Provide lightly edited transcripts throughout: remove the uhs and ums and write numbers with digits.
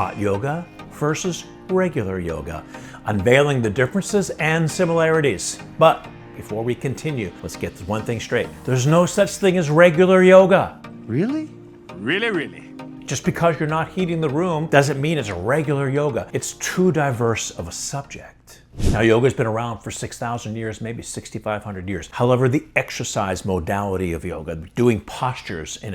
hot yoga versus regular yoga, unveiling the differences and similarities. But before we continue, let's get one thing straight. There's no such thing as regular yoga. Really? Really? Just because you're not heating the room doesn't mean it's regular yoga. It's too diverse of a subject. Now, yoga's been around for 6,000 years, maybe 6,500 years. However, the exercise modality of yoga, doing postures in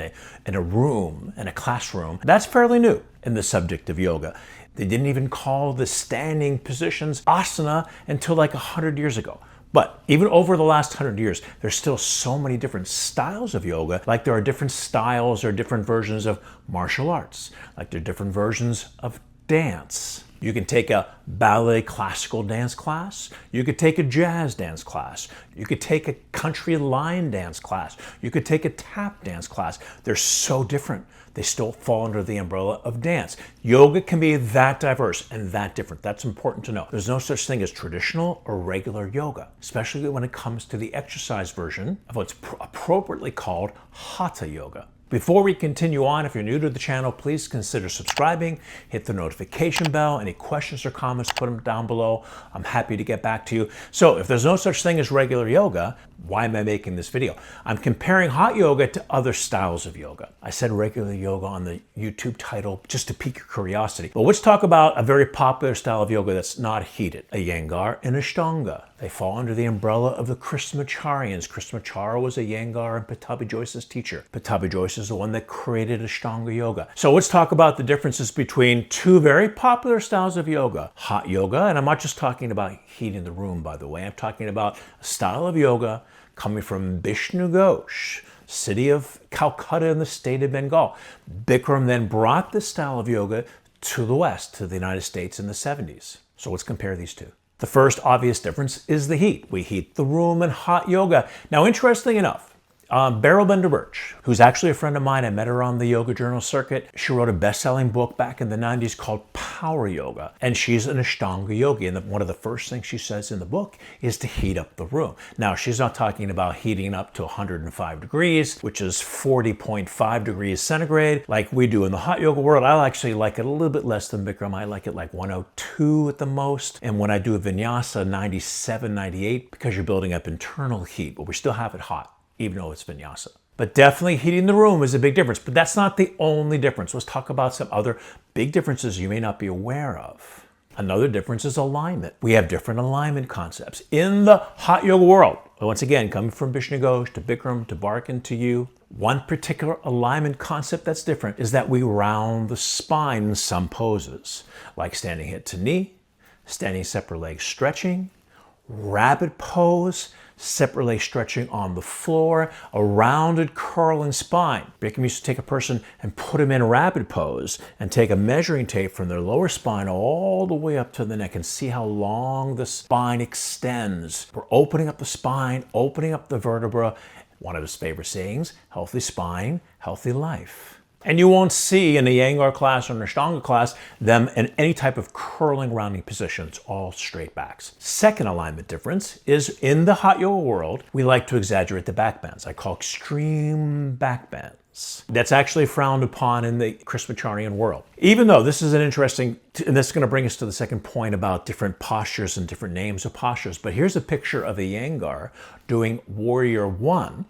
a room, in a classroom, that's fairly new in the subject of yoga. They didn't even call the standing positions asana until like 100 years ago. But even over the last 100 years, there's still so many different styles of yoga, like there are different styles or different versions of martial arts, like there are different versions of dance. You can take a ballet classical dance class. You could take a jazz dance class. You could take a country line dance class. You could take a tap dance class. They're so different. They still fall under the umbrella of dance. Yoga can be that diverse and that different. That's important to know. There's no such thing as traditional or regular yoga, especially when it comes to the exercise version of what's appropriately called hatha yoga. Before we continue on, if you're new to the channel, please consider subscribing, hit the notification bell. Any questions or comments, put them down below. I'm happy to get back to you. So if there's no such thing as regular yoga, why am I making this video? I'm comparing hot yoga to other styles of yoga. I said regular yoga on the YouTube title just to pique your curiosity. But let's talk about a very popular style of yoga that's not heated, Iyengar and Ashtanga. They fall under the umbrella of the Krishnamacharyans. Krishnamacharya was Iyengar and Pattabhi Jois's teacher. Pattabhi Jois is the one that created Ashtanga yoga. So let's talk about the differences between two very popular styles of yoga. Hot yoga, and I'm not just talking about heating the room, by the way. I'm talking about a style of yoga coming from Vishnu Ghosh, city of Calcutta in the state of Bengal. Bikram then brought this style of yoga to the West, to the United States in the 70s. So let's compare these two. The first obvious difference is the heat. We heat the room in hot yoga. Now, interestingly enough, Beryl Bender Birch, who's actually a friend of mine, I met her on the Yoga Journal circuit. She wrote a best-selling book back in the 90s called Power Yoga, and she's an Ashtanga yogi. And one of the first things she says in the book is to heat up the room. Now, she's not talking about heating up to 105 degrees, which is 40.5 degrees centigrade, like we do in the hot yoga world. I actually like it a little bit less than Bikram. I like it like 102 at the most. And when I do a vinyasa, 97, 98, because you're building up internal heat, but we still have it hot, even though it's vinyasa. But definitely heating the room is a big difference, but that's not the only difference. Let's talk about some other big differences you may not be aware of. Another difference is alignment. We have different alignment concepts. In the hot yoga world, once again, coming from Vishnu Ghosh to Bikram to Barkan to you, one particular alignment concept that's different is that we round the spine in some poses, like standing hip to knee, standing separate legs stretching, rabbit pose, separate leg stretching on the floor, a rounded curling spine. Bikram used to take a person and put him in a rabbit pose and take a measuring tape from their lower spine all the way up to the neck and see how long the spine extends. We're opening up the spine, opening up the vertebra. One of his favorite sayings, healthy spine, healthy life. And you won't see in a Iyengar class or an Ashtanga class them in any type of curling rounding position. It's all straight backs. Second alignment difference is in the hot yoga world, we like to exaggerate the back bends. I call extreme back bends. That's actually frowned upon in the Krishnamacharyan world. Even though this is an interesting, and this is going to bring us to the second point about different postures and different names of postures. But here's a picture of Iyengar doing Warrior One,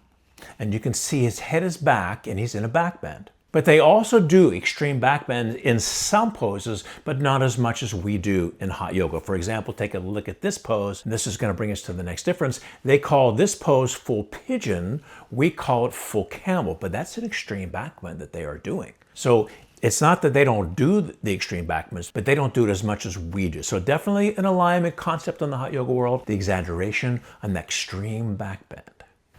and you can see his head is back and he's in a back bend. But they also do extreme back bends in some poses, but not as much as we do in hot yoga. For example, take a look at this pose. And this is going to bring us to the next difference. They call this pose full pigeon. We call it full camel, but that's an extreme back bend that they are doing. So it's not that they don't do the extreme back bends, but they don't do it as much as we do. So definitely an alignment concept in the hot yoga world, the exaggeration on the extreme back bend.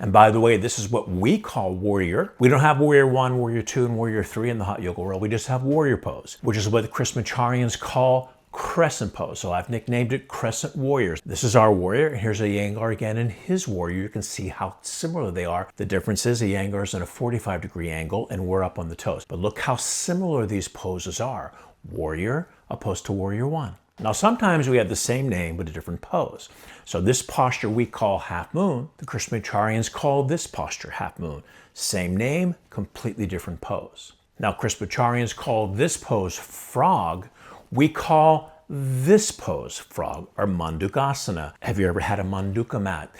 And by the way, this is what we call warrior. We don't have warrior 1, warrior 2, and warrior 3 in the hot yoga world. We just have warrior pose, which is what the Krishnamacharyans call crescent pose. So I've nicknamed it crescent warriors. This is our warrior, and here's Iyengar again in his warrior. You can see how similar they are. The difference is Iyengar is in a 45-degree angle, and we're up on the toes. But look how similar these poses are. Warrior opposed to warrior 1. Now, sometimes we have the same name with a different pose. So this posture we call half moon. The Krishnamacharyans call this posture half moon. Same name, completely different pose. Now, Krishnamacharya's call this pose frog. We call this pose frog, or Mandukasana. Have you ever had a Manduka mat?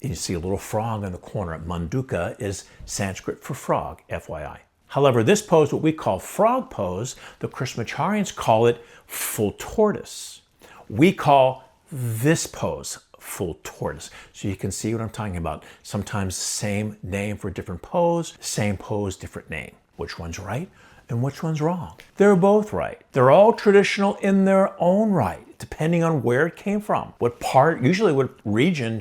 You see a little frog in the corner. Manduka is Sanskrit for frog, FYI. However, this pose, what we call frog pose, the Krishnamacharyans call it full tortoise. We call this pose full tortoise. So you can see what I'm talking about. Sometimes same name for different pose, same pose, different name. Which one's right and which one's wrong? They're both right. They're all traditional in their own right, depending on where it came from, what part, usually what region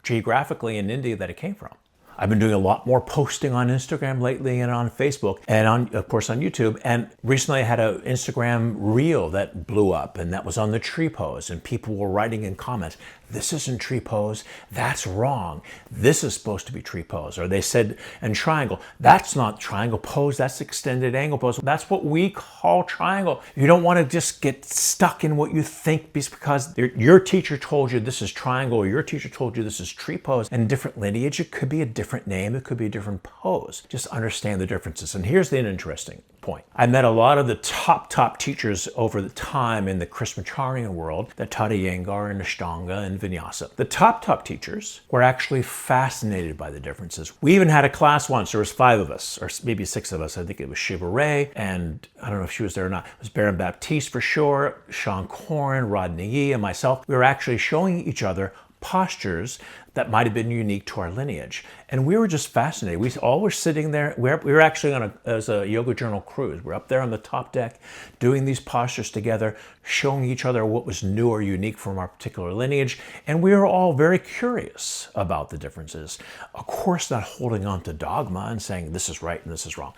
geographically in India that it came from. I've been doing a lot more posting on Instagram lately and on Facebook and of course on YouTube. And recently I had an Instagram reel that blew up, and that was on the tree pose, and people were writing in comments, this isn't tree pose, that's wrong. This is supposed to be tree pose. Or they said, and triangle, that's not triangle pose, that's extended angle pose. That's what we call triangle. You don't want to just get stuck in what you think because your teacher told you this is triangle, or your teacher told you this is tree pose. And different lineage, it could be a different name, it could be a different pose. Just understand the differences. And here's the interesting point. I met a lot of the top teachers over the time in the Krishnamacharyan world that taught Iyengar and Ashtanga and Vinyasa. The top teachers were actually fascinated by the differences. We even had a class once, there was 5 of us, or maybe 6 of us. I think it was Shiva Ray, and I don't know if she was there or not. It was Baron Baptiste for sure, Sean Corrin, Rodney Yee, and myself. We were actually showing each other postures that might have been unique to our lineage. And we were just fascinated. We all were sitting there. We were actually as a yoga journal cruise. We're up there on the top deck doing these postures together, showing each other what was new or unique from our particular lineage. And we were all very curious about the differences. Of course, not holding on to dogma and saying this is right and this is wrong.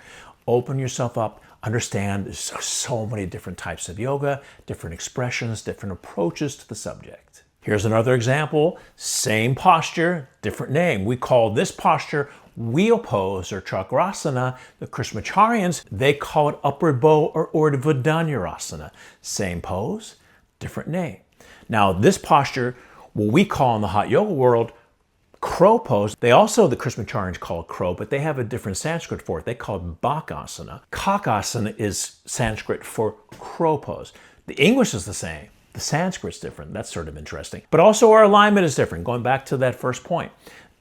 Open yourself up. Understand there's so many different types of yoga, different expressions, different approaches to the subject. Here's another example, same posture, different name. We call this posture wheel pose or chakrasana. The Krishnamacharyans, they call it upward bow or Urdhva Dhanurasana. Same pose, different name. Now this posture, what we call in the hot yoga world, crow pose. They also, the Krishnamacharyans call it crow, but they have a different Sanskrit for it. They call it bakasana. Kakasana is Sanskrit for crow pose. The English is the same. The Sanskrit's different. That's sort of interesting. But also our alignment is different. Going back to that first point.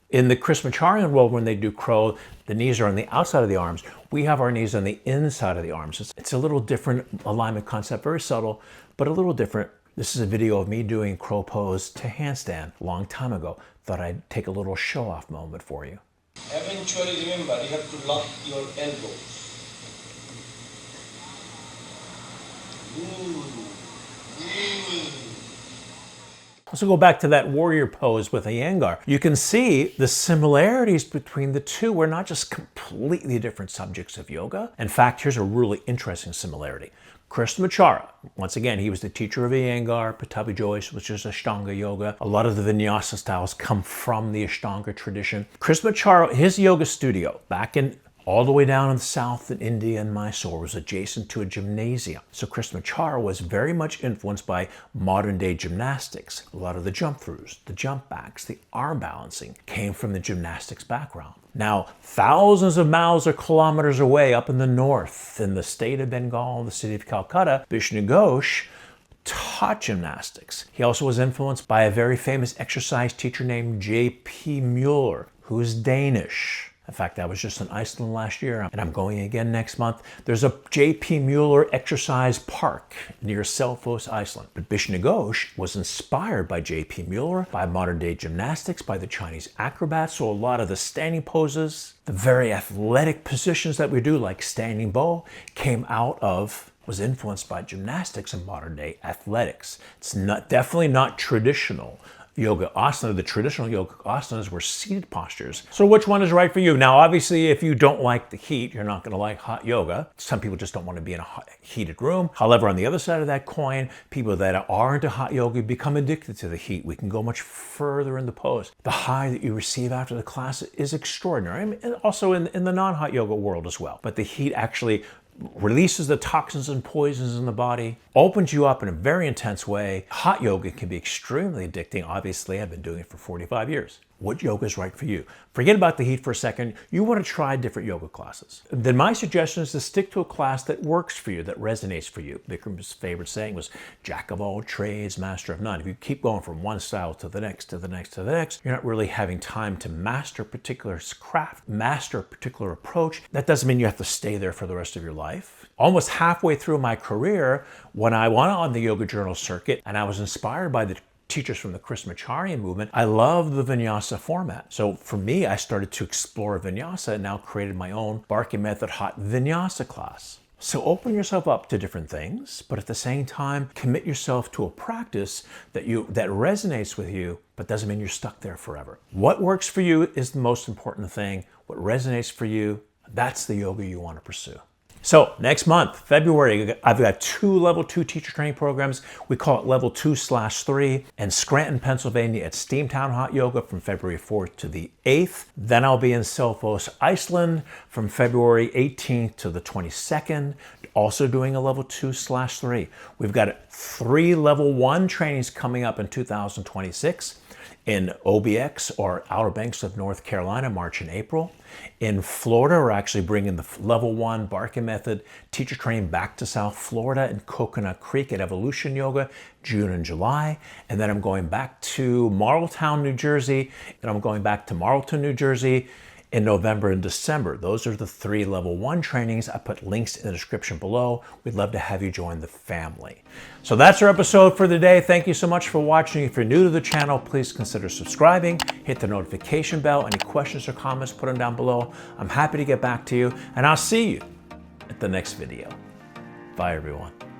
In the Krishnamacharyan world, when they do crow, the knees are on the outside of the arms. We have our knees on the inside of the arms. It's a little different alignment concept, very subtle, but a little different. This is a video of me doing crow pose to handstand a long time ago. Thought I'd take a little show-off moment for you. Eventually, remember, you have to lock your elbows. So go back to that warrior pose with Iyengar. You can see the similarities between the two. We're not just completely different subjects of yoga. In fact, here's a really interesting similarity. Krishnamacharya, once again, he was the teacher of Iyengar, Pattabhi Jois, which is Ashtanga yoga. A lot of the Vinyasa styles come from the Ashtanga tradition. Krishnamacharya, his yoga studio back in all the way down in the south in India and Mysore was adjacent to a gymnasium. So Krishnamacharya was very much influenced by modern day gymnastics. A lot of the jump throughs, the jump backs, the arm balancing came from the gymnastics background. Now, thousands of miles or kilometers away up in the north, in the state of Bengal, the city of Calcutta, Vishnu Ghosh taught gymnastics. He also was influenced by a very famous exercise teacher named J.P. Mueller, who is Danish. In fact, I was just in Iceland last year, and I'm going again next month. There's a J.P. Mueller exercise park near Selfoss, Iceland. But Vishnu Ghosh was inspired by J.P. Mueller, by modern day gymnastics, by the Chinese acrobats. So a lot of the standing poses, the very athletic positions that we do, like standing bow, was influenced by gymnastics and modern day athletics. It's definitely not traditional yoga asana. The traditional yoga asanas were seated postures. So which one is right for you? Now, obviously, if you don't like the heat, you're not going to like hot yoga. Some people just don't want to be in a heated room. However, on the other side of that coin, people that are into hot yoga become addicted to the heat. We can go much further in the pose. The high that you receive after the class is extraordinary. I mean, and also in the non-hot yoga world as well. But the heat actually releases the toxins and poisons in the body, opens you up in a very intense way. Hot yoga can be extremely addicting. Obviously, I've been doing it for 45 years. what yoga is right for you. Forget about the heat for a second. You want to try different yoga classes. Then my suggestion is to stick to a class that works for you, that resonates for you. Bikram's favorite saying was, jack of all trades, master of none. If you keep going from one style to the next, to the next, to the next, you're not really having time to master a particular craft, master a particular approach. That doesn't mean you have to stay there for the rest of your life. Almost halfway through my career, when I went on the yoga journal circuit and I was inspired by the teachers from the Krishnamacharya movement, I love the vinyasa format. So for me, I started to explore vinyasa and now created my own Barkan method hot vinyasa class. So open yourself up to different things, but at the same time, commit yourself to a practice that resonates with you, but doesn't mean you're stuck there forever. What works for you is the most important thing. What resonates for you, that's the yoga you want to pursue. So next month, February, I've got 2 level 2 teacher training programs. We call it level 2/3 in Scranton, Pennsylvania at Steamtown Hot Yoga from February 4th to the 8th. Then I'll be in Selfoss, Iceland from February 18th to the 22nd, also doing a level 2/3. We've got 3 level 1 trainings coming up in 2026. In OBX, or Outer Banks of North Carolina, March and April. In Florida, we're actually bringing the level 1 Barkan method teacher training back to South Florida in Coconut Creek at Evolution Yoga, June and July. And then I'm going back to Marltown, New Jersey, and I'm going back to Marlton, New Jersey in November and December. Those are the 3 level 1 trainings. I put links in the description below. We'd love to have you join the family. So that's our episode for today. Thank you so much for watching. If you're new to the channel, please consider subscribing, hit the notification bell. Any questions or comments, put them down below. I'm happy to get back to you, and I'll see you at the next video. Bye, everyone.